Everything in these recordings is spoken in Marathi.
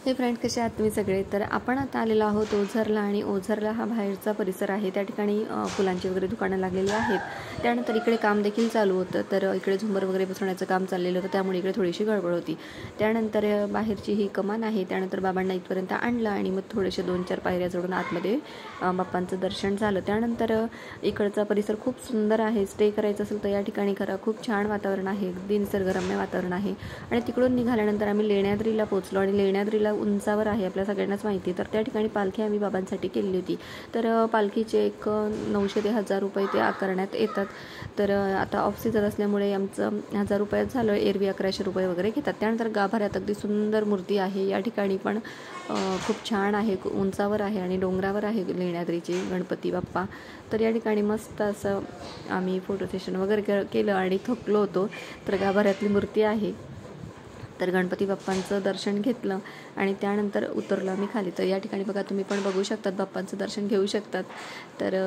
हे फ्रेंड, कसे आहात तुम्ही सगळे? तर आपण आता आलेलो आहोत ओझरला, आणि ओझरला हा बाहेरचा परिसर आहे. त्या ठिकाणी फुलांची वगैरे दुकानं लागलेली आहेत. त्यानंतर इकडे काम देखील चालू होतं, तर इकडे झुंबर वगैरे बसवण्याचं काम चाललेलं होतं, त्यामुळे इकडे थोडीशी गडबड होती. त्यानंतर बाहेरची ही कमान आहे, त्यानंतर बाबांना इथपर्यंत आणलं आणि मग थोडेसे 2-4 पायऱ्या चढून आतमध्ये बाप्पांचं दर्शन झालं. त्यानंतर इकडचा परिसर खूप सुंदर आहे. स्टे करायचं असेल तर या ठिकाणी खरं खूप छान वातावरण आहे, अगदी निसर्गरम्य वातावरण आहे. आणि तिकडून निघाल्यानंतर आम्ही लेण्याद्रीला पोहोचलो, आणि लेण्याद्रीला उंचावर आहे, आपल्या सगळ्यांनाच माहिती. तर त्या ठिकाणी पालखी आम्ही बाबांसाठी केली होती. तर पालखीचे एक 900 ते 1000 रुपये ते आकारण्यात येतात. तर आता ऑफ सीझन असल्यामुळे आमचं 1000 रुपयात झालं. एरवी 1100 रुपये वगैरे घेतात. त्यानंतर गाभाऱ्यात अगदी सुंदर मूर्ती आहे. या ठिकाणी पण खूप छान आहे, उंचावर आहे आणि डोंगरावर आहे लेण्याद्रीचे गणपती बाप्पा. तर या ठिकाणी मस्त असं आम्ही फोटो सेशन वगैरे केलं आणि थकलो होतो. तर गाभाऱ्यातली मूर्ती आहे, तर गणपती बाप्पांचं दर्शन घेतलं आणि त्यानंतर उतरलो आम्ही खाली. तर या ठिकाणी बघा, तुम्ही पण बघू शकतात, बाप्पांचं दर्शन घेऊ शकतात. तर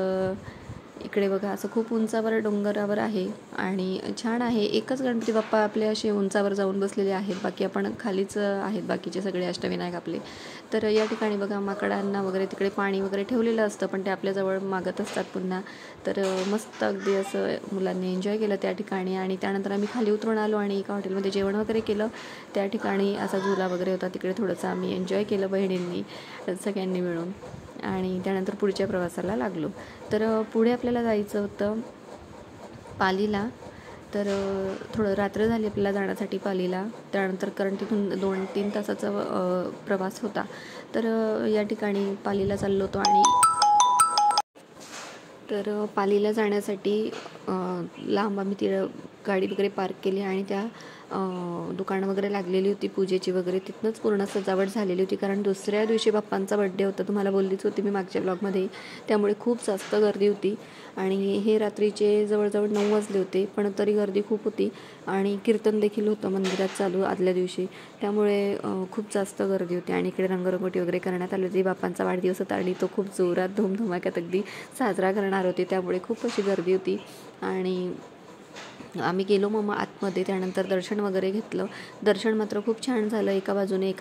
इकडे बघा, असं खूप उंचावर डोंगरावर आहे आणि छान आहे. एकच गणपती बाप्पा आपले असे उंचावर जाऊन बसलेले आहेत, बाकी आपण खालीच आहेत, बाकीचे सगळे अष्टविनायक आपले. तर या ठिकाणी बघा, माकडांना वगैरे तिकडे पाणी वगैरे ठेवलेलं असतं, पण ते आपल्याजवळ मागत असतात पुन्हा. तर मस्त अगदी असं मुलांनी एन्जॉय केलं त्या ठिकाणी. आणि त्यानंतर आम्ही खाली उतरून आलो आणि एका हॉटेलमध्ये जेवण वगैरे केलं. त्या ठिकाणी असा झुला वगैरे होता, तिकडे थोडंसं आम्ही एन्जॉय केलं बहिणींनी सगळ्यांनी मिळून. आणि त्यानंतर पुढच्या प्रवासाला लागलो. तर पुढे आपल्याला जायचं होतं पालीला. तर थोडं रात्र झाली आपल्याला जाण्यासाठी पालीला. त्यानंतर कारण तिथून 2-3 तासाचा प्रवास होता. तर या ठिकाणी पालीला चाललो होतो. आणि तर पालीला जाण्यासाठी लांब आम्ही ती गाडी वगैरे पार्क केली आणि त्या दुकानं वगैरे लागलेली होती पूजेची वगैरे. तिथनंच पूर्ण सजावट झालेली होती, कारण दुसऱ्या दिवशी बाप्पांचा बड्डे होता, तुम्हाला बोललीच होती मी मागच्या ब्लॉगमध्ये. त्यामुळे खूप जास्त गर्दी होती. आणि हे रात्रीचे जवळजवळ 9 वाजले होते, पण तरी गर्दी खूप होती. आणि कीर्तन देखील होतं मंदिरात चालू आदल्या दिवशी, त्यामुळे खूप जास्त गर्दी होती. आणि इकडे रंगरंगोटी वगैरे करण्यात आली होती. बाप्पांचा वाढदिवस होता आणि तो खूप जोरात धूमधमाक्यात अगदी साजरा करणार होते, त्यामुळे खूप अशी गर्दी होती. आणि आम्ही गेलो मग आतमध्ये. त्यानंतर दर्शन वगैरे घेतलं. दर्शन मात्र खूप छान झालं. एका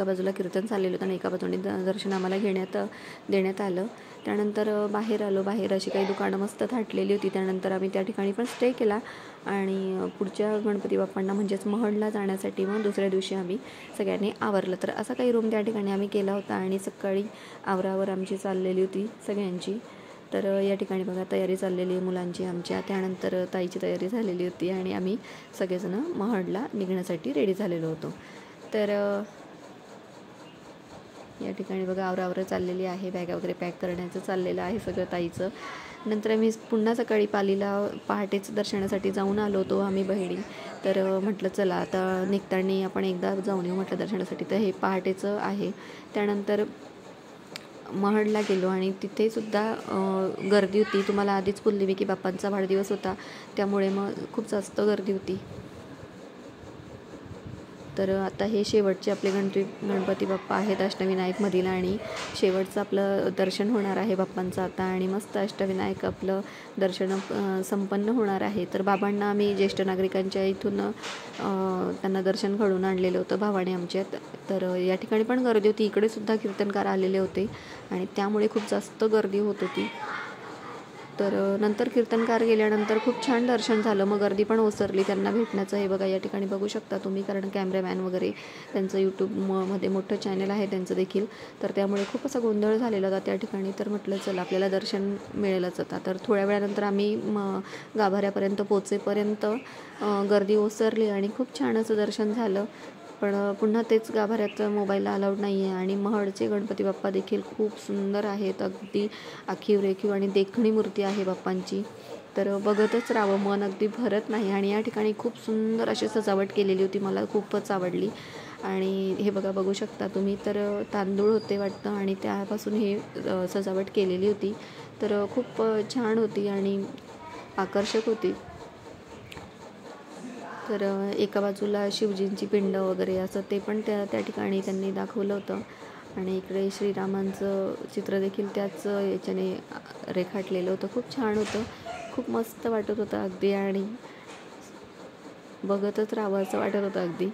बाजूला कीर्तन चाललेलं होतं आणि एका बाजूने दर्शन आम्हाला देण्यात आलं. त्यानंतर बाहेर आलो. बाहेर अशी काही दुकानं मस्त थाटलेली होती. त्यानंतर आम्ही त्या ठिकाणी पण स्टे केला. आणि पुढच्या गणपती बाप्पांना म्हणजेच महडला जाण्यासाठी मग दुसऱ्या दिवशी आम्ही सगळ्यांनी आवरलं. तर असा काही रूम त्या ठिकाणी आम्ही केला होता. आणि सकाळी आवरावर आमची चाललेली होती सगळ्यांची. तर या ठिकाणी बघा, तयारी चाललेली आहे मुलांची आमच्या. त्यानंतर ताईची तयारी झालेली होती आणि आम्ही सगळेजणं महडला निघण्यासाठी रेडी झालेलो होतो. तर या ठिकाणी बघा, आवरावर चाललेली आहे, बॅगा वगैरे पॅक करण्याचं चाललेलं आहे सगळं ताईचं. नंतर आम्ही पुन्हा सकाळी पालीला पहाटेच दर्शनासाठी जाऊन आलो होतो आम्ही बहिणी. तर म्हटलं चला आता निघताना आपण एकदा जाऊन येऊ म्हटलं दर्शनासाठी. तर हे पहाटेचं आहे. त्यानंतर महडला गेलो आणि तिथे सुद्धा गर्दी होती. तुम्हाला आधीच बोलली मी की बाप्पांचा वाढदिवस होता, त्यामुळे मग खूप जास्त गर्दी होती. तर आता हे शेवटचे आपले गणपती बाप्पा आहेत अष्टविनायकमधील, आणि शेवटचं आपलं दर्शन होणार आहे बाप्पांचं आता. आणि मस्त अष्टविनायक आपलं दर्शन संपन्न होणार आहे. तर बाबांना आम्ही ज्येष्ठ नागरिकांच्या इथून त्यांना दर्शन घडवून आणलेलं होतं भावाने आमच्यात. तर या ठिकाणी पण गर्दी होती. इकडे सुद्धा कीर्तनकार आलेले होते आणि त्यामुळे खूप जास्त गर्दी होत होती. तर नंतर कीर्तनकार गेल्यानंतर खूप छान दर्शन झालं. मग गर्दी पण ओसरली त्यांना भेटण्याचं. हे बघा, या ठिकाणी बघू शकता तुम्ही, कारण कॅमेरामॅन वगैरे त्यांचं यूट्यूबमध्ये मोठं चॅनल आहे त्यांचं देखील. तर त्यामुळे खूप असा गोंधळ झालेला होता त्या ठिकाणी. तर म्हटलं चला आपल्याला दर्शन मिळेलच आता. तर थोड्या वेळानंतर आम्ही गाभाऱ्यापर्यंत पोचेपर्यंत गर्दी ओसरली आणि खूप छान असं दर्शन झालं. पण पुन्हा तेच, गाभाऱ्यात मोबाईलला अलाउड नाही आहे. आणि महडचे गणपती बाप्पा देखील खूप सुंदर आहेत, अगदी आखीव रेखीव आणि देखणी मूर्ती आहे बाप्पांची. तर बघतच राहावं, मन अगदी भरत नाही. आणि या ठिकाणी खूप सुंदर अशी सजावट केलेली होती, मला खूपच आवडली. आणि हे बघा, बघू शकता तुम्ही, तर तांदूळ होते वाटतं आणि त्यापासून हे सजावट केलेली होती. तर खूप छान होती आणि आकर्षक होती. तर एका बाजूला शिवजींची पिंड वगैरे असं ते पण त्या ठिकाणी त्यांनी दाखवलं होतं. आणि इकडे श्रीरामांचं चित्र देखील त्याच याच्याने रेखाटलेलं होतं. खूप छान होतं, खूप मस्त वाटत होतं अगदी. आणि बघतच राहावं असं वाटत होतं अगदी.